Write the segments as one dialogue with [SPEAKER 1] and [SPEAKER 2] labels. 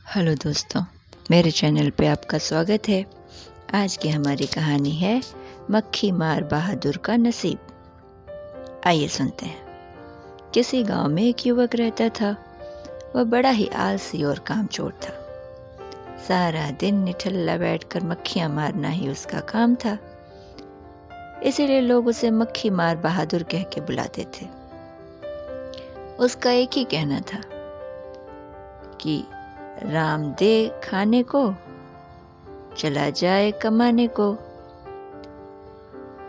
[SPEAKER 1] Hello दोस्तों, मेरे channel पे आपका स्वागत है। आज की हमारी कहानी है मक्खी मार बहादुर का नसीब। आइए सुनते हैं। किसी गांव में एक युवक रहता था। वह बड़ा ही आलसी और कामचोर था। सारा दिन निठल्ला बैठकर मक्खियां मारना ही उसका काम था। इसीलिए लोग उसे मक्खी मार बहादुर कह के बुलाते थे। उसका एक ही कहना था कि राम दे खाने को, चला जाए कमाने को।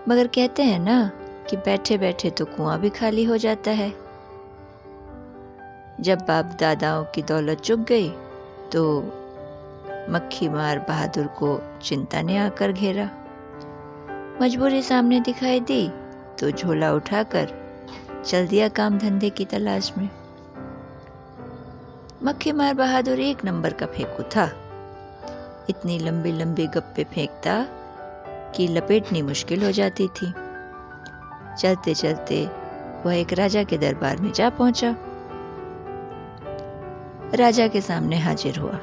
[SPEAKER 1] मगर कहते हैं ना कि बैठे बैठे तो कुआं भी खाली हो जाता है। जब बाप दादाओं की दौलत चुक गई तो मक्खी मार बहादुर को चिंता ने आकर घेरा। मजबूरी सामने दिखाई दी तो झोला उठाकर चल दिया काम धंधे की तलाश में। मक्खी मार बहादुर एक नंबर का फेंकू था। इतनी लंबी लंबी गप्पे फेंकता कि लपेटनी मुश्किल हो जाती थी। चलते चलते वह एक राजा के दरबार में जा पहुंचा। राजा के सामने हाजिर हुआ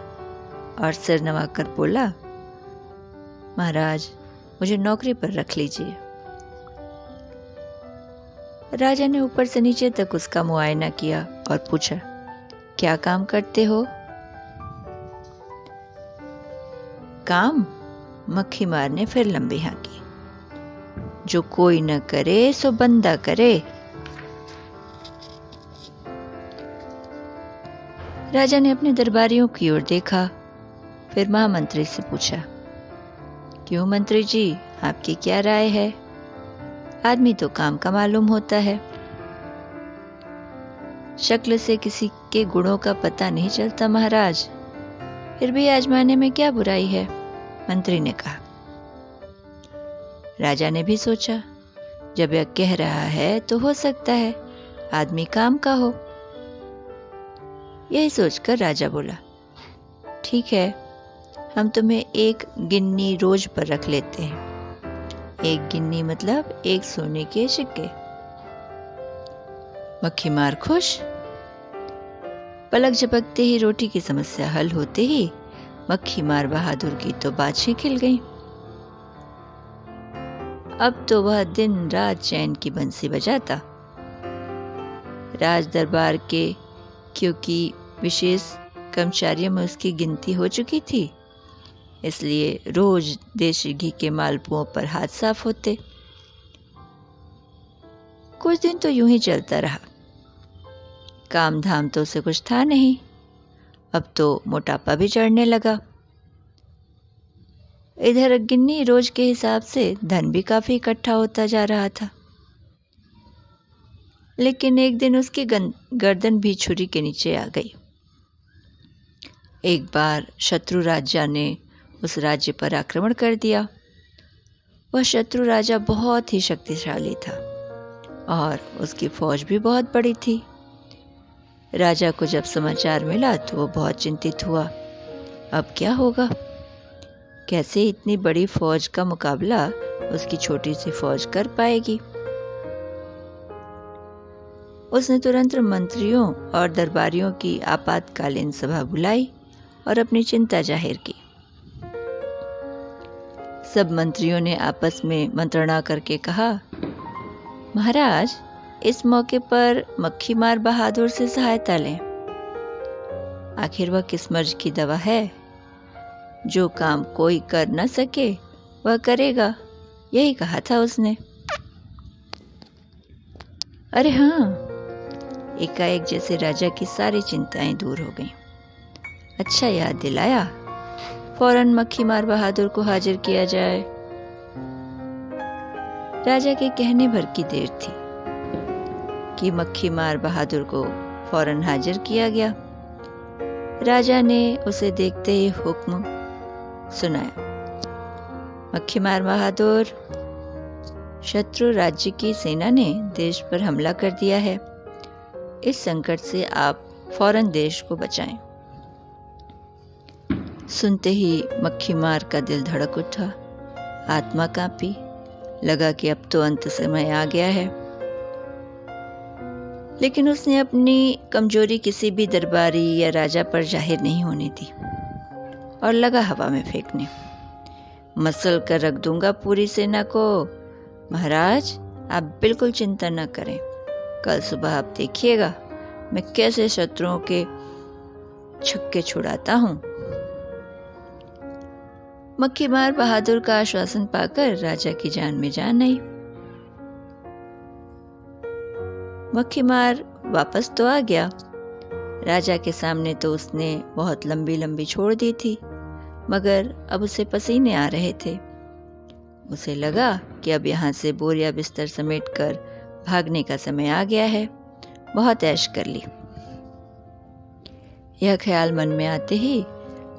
[SPEAKER 1] और सिर नवाकर बोला, महाराज, मुझे नौकरी पर रख लीजिए। राजा ने ऊपर से नीचे तक उसका मुआयना किया और पूछा, क्या काम करते हो? काम? मक्खी मार ने फिर लंबी हाँकी। जो कोई न करे सो बंदा करे। राजा ने अपने दरबारियों की ओर देखा, फिर महामंत्री से पूछा, क्यों मंत्री जी, आपकी क्या राय है? आदमी तो काम का मालूम होता है। शक्ल से किसी के गुणों का पता नहीं चलता महाराज, फिर भी आजमाने में क्या बुराई है? मंत्री ने कहा। राजा ने भी सोचा, जब यह कह रहा है तो हो सकता है आदमी काम का हो। यही सोचकर राजा बोला, ठीक है, हम तुम्हें एक गिन्नी रोज पर रख लेते हैं। एक गिन्नी मतलब एक सोने के सिक्के। मक्खी मार खुश। पलक झपकते ही रोटी की समस्या हल होते ही मक्खी मार बहादुर की तो बाछी खिल गई। अब तो वह दिन रात चैन की बंसी बजाता। राज दरबार के क्योंकि विशेष कर्मचारियों में उसकी गिनती हो चुकी थी, इसलिए रोज देशी घी के मालपुओं पर हाथ साफ होते। कुछ दिन तो यूं ही चलता रहा। काम धाम तो उसे कुछ था नहीं। अब तो मोटापा भी चढ़ने लगा। इधर गिन्नी रोज के हिसाब से धन भी काफी इकट्ठा होता जा रहा था। लेकिन एक दिन उसकी गर्दन भी छुरी के नीचे आ गई। एक बार शत्रु राजा ने उस राज्य पर आक्रमण कर दिया। वह शत्रु राजा बहुत ही शक्तिशाली था और उसकी फौज भी बहुत बड़ी थी। राजा को जब समाचार मिला तो वो बहुत चिंतित हुआ। अब क्या होगा? कैसे इतनी बड़ी फौज का मुकाबला उसकी छोटी सी फौज कर पाएगी? उसने तुरंत मंत्रियों और दरबारियों की आपातकालीन सभा बुलाई और अपनी चिंता जाहिर की। सब मंत्रियों ने आपस में मंत्रणा करके कहा, महाराज, इस मौके पर मक्खी मार बहादुर से सहायता लें। आखिर वह किस मर्ज की दवा है? जो काम कोई कर न सके वह करेगा, यही कहा था उसने। अरे हाँ, एकाएक जैसे राजा की सारी चिंताएं दूर हो गईं। अच्छा याद दिलाया, फौरन मक्खी मार बहादुर को हाजिर किया जाए। राजा के कहने भर की देर थी कि मक्खी मार बहादुर को फौरन हाजिर किया गया। राजा ने उसे देखते ही हुक्म सुनाया, मक्खी मार बहादुर, शत्रु राज्य की सेना ने देश पर हमला कर दिया है। इस संकट से आप फौरन देश को बचाएं। सुनते ही मक्खी मार का दिल धड़क उठा, आत्मा कांपी। लगा कि अब तो अंत समय आ गया है। लेकिन उसने अपनी कमजोरी किसी भी दरबारी या राजा पर जाहिर नहीं होने दी और लगा हवा में फेंकने। मसल कर रख दूंगा पूरी सेना को। महाराज, आप बिल्कुल चिंता न करें, कल सुबह आप देखिएगा मैं कैसे शत्रुओं के छक्के छुड़ाता हूं। मक्खी मार बहादुर का आश्वासन पाकर राजा की जान में जान आई। मक्खी मार वापस तो आ गया। राजा के सामने तो उसने बहुत लंबी लंबी छोड़ दी थी, मगर अब उसे पसीने आ रहे थे। उसे लगा कि अब यहाँ से बोरिया बिस्तर समेटकर भागने का समय आ गया है। बहुत ऐश कर ली। यह ख्याल मन में आते ही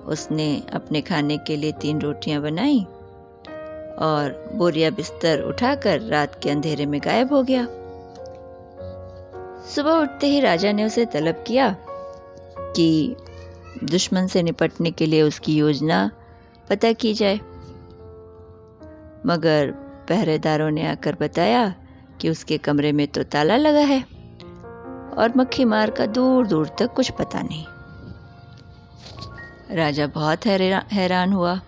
[SPEAKER 1] उसने अपने खाने के लिए 3 रोटियां बनाई और बोरिया बिस्तर उठाकर रात के अंधेरे में गायब हो गया। सुबह उठते ही राजा ने उसे तलब किया कि दुश्मन से निपटने के लिए उसकी योजना पता की जाए, मगर पहरेदारों ने आकर बताया कि उसके कमरे में तो ताला लगा है और मक्खी मार का दूर दूर तक कुछ पता नहीं। राजा बहुत हैरान हुआ।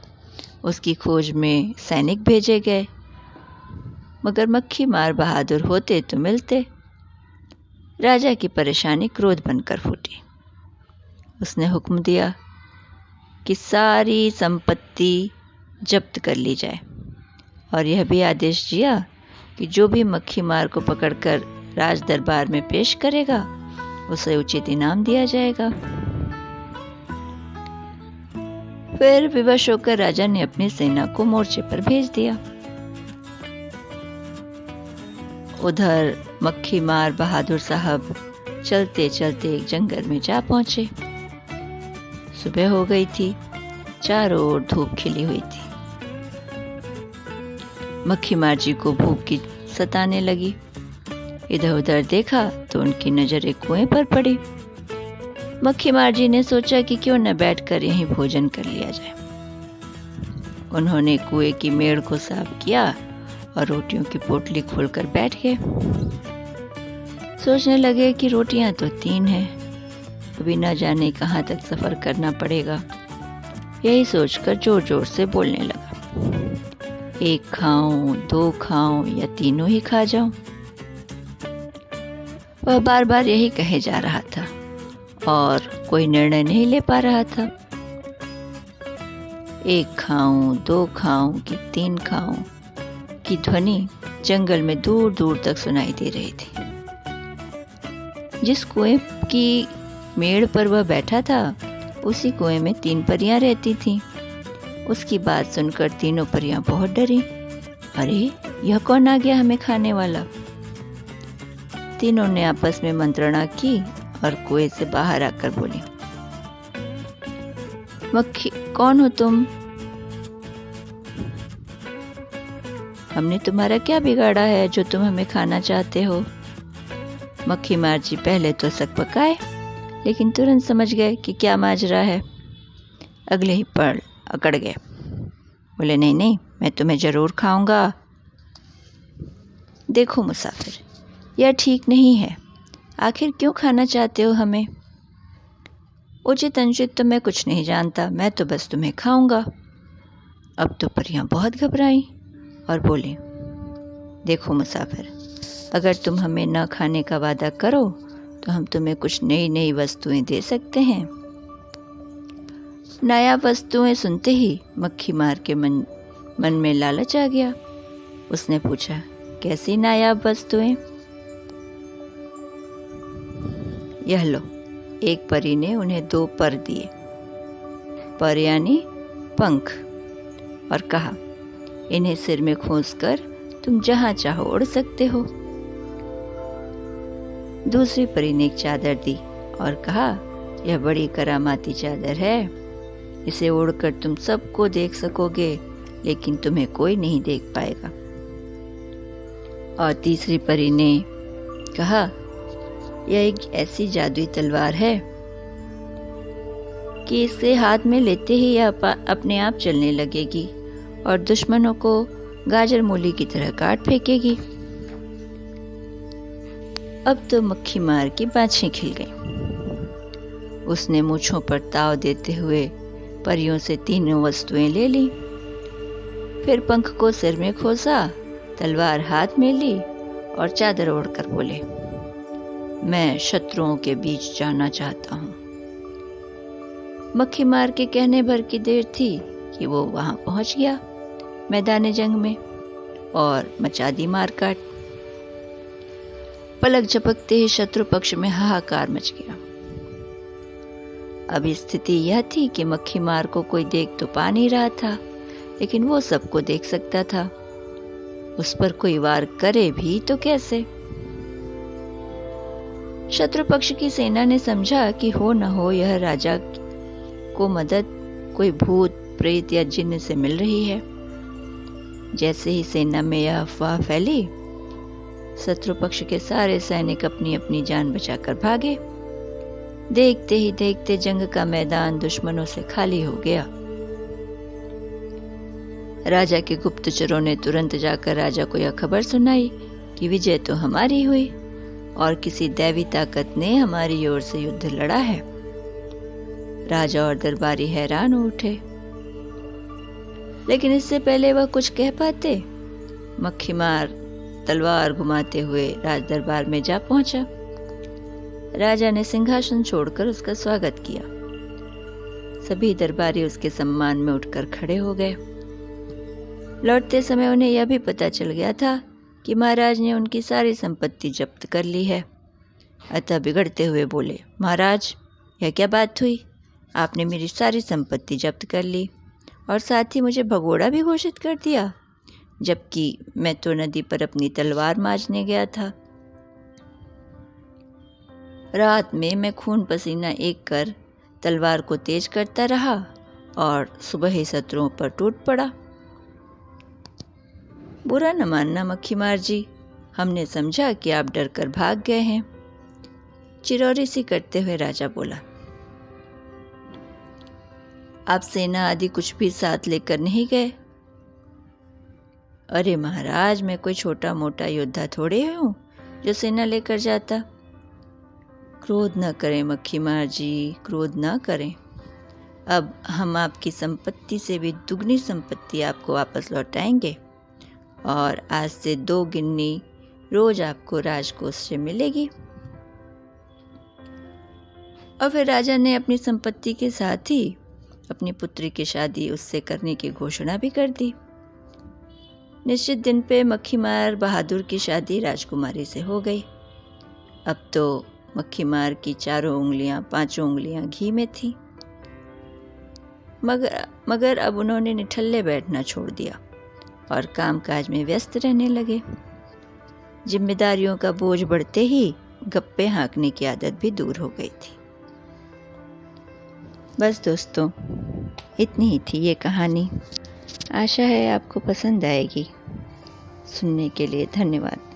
[SPEAKER 1] उसकी खोज में सैनिक भेजे गए, मगर मक्खी मार बहादुर होते तो मिलते। राजा की परेशानी क्रोध बनकर फूटी। उसने हुक्म दिया कि सारी संपत्ति जब्त कर ली जाए और यह भी आदेश दिया कि जो भी मक्खी मार को पकड़कर राज दरबार में पेश करेगा उसे उचित इनाम दिया जाएगा। फिर विवश होकर राजा ने अपनी सेना को मोर्चे पर भेज दिया। उधर मक्खी मार बहादुर साहब चलते चलते एक जंगल में जा पहुंचे। सुबह हो गई थी, चारों ओर धूप खिली हुई थी। मक्खी मार जी को भूख की सताने लगी। इधर उधर देखा तो उनकी नजर एक कुएं पर पड़ी। मक्खी मार जी ने सोचा कि क्यों न बैठकर यहीं भोजन कर लिया जाए। उन्होंने कुएं की मेड़ को साफ किया और रोटियों की पोटली खोलकर बैठ गए। सोचने लगे कि रोटियां तो 3 हैं, अभी न जाने कहाँ तक सफर करना पड़ेगा। यही सोचकर जोर जोर से बोलने लगा, 1 खाऊं, 2 खाऊं या तीनों ही खा जाऊं। वह बार बार यही कहे जा रहा था और कोई निर्णय नहीं ले पा रहा था। 1 खाऊं, 2 खाऊं कि 3 खाऊं की ध्वनि जंगल में दूर दूर तक सुनाई दे रही थी। जिस कुएं की मेड़ पर वह बैठा था उसी कुएं में 3 परियां रहती थीं। उसकी बात सुनकर तीनों परियां बहुत डरी। अरे, यह कौन आ गया हमें खाने वाला? तीनों ने आपस में मंत्रणा की और कुएं से बाहर आकर बोली, मक्खी, कौन हो तुम? हमने तुम्हारा क्या बिगाड़ा है जो तुम हमें खाना चाहते हो? मक्खी मार जी पहले तो सकपकाए, लेकिन तुरंत समझ गए कि क्या माजरा है। अगले ही पल अकड़ गए। बोले, नहीं नहीं, मैं तुम्हें जरूर खाऊंगा। देखो मुसाफिर, यह ठीक नहीं है। आखिर क्यों खाना चाहते हो हमें? उचित अनुचित तो मैं कुछ नहीं जानता, मैं तो बस तुम्हें खाऊंगा। अब तो परियां बहुत घबराई और बोली, देखो मुसाफिर, अगर तुम हमें न खाने का वादा करो तो हम तुम्हें कुछ नई नई वस्तुएं दे सकते हैं। नायाब वस्तुएं सुनते ही मक्खी मार के मन में लालच आ गया। उसने पूछा, कैसी नायाब वस्तुएं? यह लो। एक परी ने उन्हें 2 पर दिए, पर यानी पंख, और कहा, इन्हें सिर में खोसकर तुम जहां चाहो उड़ सकते हो। दूसरी परी ने एक चादर दी और कहा, यह बड़ी करामाती चादर है, इसे ओढ़कर तुम सबको देख सकोगे, लेकिन तुम्हें कोई नहीं देख पाएगा। और तीसरी परी ने कहा, यह एक ऐसी जादुई तलवार है कि इसे हाथ में लेते ही यह अपने आप चलने लगेगी और दुश्मनों को गाजर मूली की तरह काट फेंकेगी। अब तो मक्खी मार की बाछें खिल गईं। उसने मूंछों पर ताव देते हुए परियों से तीनों वस्तुएं ले ली, फिर पंख को सिर में खोसा, तलवार हाथ में ली और चादर ओढ़कर बोले, मैं शत्रुओं के बीच जाना चाहता हूँ। मक्खी मार के कहने भर की देर थी कि वो वहां पहुंच गया मैदान जंग में और मचा दी मारकाट। पलक झपकते ही शत्रु पक्ष में हाहाकार मच गया। अब स्थिति यह थी कि मक्खी मार को कोई देख तो पा नहीं रहा था, लेकिन वो सबको देख सकता था। उस पर कोई वार करे भी तो कैसे? शत्रु पक्ष की सेना ने समझा कि हो न हो यह राजा को मदद कोई भूत प्रेत या जिन्न से मिल रही है। जैसे ही सेना में यह अफवाह फैली, शत्रु पक्ष के सारे सैनिक अपनी अपनी जान बचाकर भागे। देखते ही देखते जंग का मैदान दुश्मनों से खाली हो गया। राजा के गुप्तचरों ने तुरंत जाकर राजा को यह खबर सुनाई कि विजय तो हमारी हुई और किसी दैवी ताकत ने हमारी ओर से युद्ध लड़ा है। राजा और दरबारी हैरान हो उठे, लेकिन इससे पहले वह कुछ कह पाते, मक्खी मार तलवार घुमाते हुए राज दरबार में जा पहुंचा। राजा ने सिंहासन छोड़कर उसका स्वागत किया। सभी दरबारी उसके सम्मान में उठकर खड़े हो गए। लौटते समय उन्हें यह भी पता चल गया था कि महाराज ने उनकी सारी संपत्ति जब्त कर ली है। अतः बिगड़ते हुए बोले, महाराज, यह क्या बात हुई? आपने मेरी सारी संपत्ति जब्त कर ली और साथ ही मुझे भगोड़ा भी घोषित कर दिया, जबकि मैं तो नदी पर अपनी तलवार मांझने गया था। रात में मैं खून पसीना एक कर तलवार को तेज करता रहा और सुबह ही शत्रुओं पर टूट पड़ा। बुरा न मानना मक्खी मार जी, हमने समझा कि आप डर कर भाग गए हैं। चिरौरी सी करते हुए राजा बोला, आप सेना आदि कुछ भी साथ लेकर नहीं गए? अरे महाराज, मैं कोई छोटा मोटा योद्धा थोड़े हूँ जो सेना लेकर जाता। क्रोध न करें मक्खी मार जी, क्रोध न करें। अब हम आपकी संपत्ति से भी दुगनी संपत्ति आपको वापस लौटाएंगे और आज से 2 गिन्नी रोज आपको राजकोष से मिलेगी। और फिर राजा ने अपनी संपत्ति के साथ ही अपनी पुत्री की शादी उससे करने की घोषणा भी कर दी। निश्चित दिन पे मक्खी मार बहादुर की शादी राजकुमारी से हो गई। अब तो मक्खी मार की 4 उंगलियां 5 उंगलियां घी में थी। मगर अब उन्होंने निठल्ले बैठना छोड़ दिया और कामकाज में व्यस्त रहने लगे। जिम्मेदारियों का बोझ बढ़ते ही गप्पे हाँकने की आदत भी दूर हो गई थी। बस दोस्तों, इतनी ही थी ये कहानी। आशा है आपको पसंद आएगी। सुनने के लिए धन्यवाद।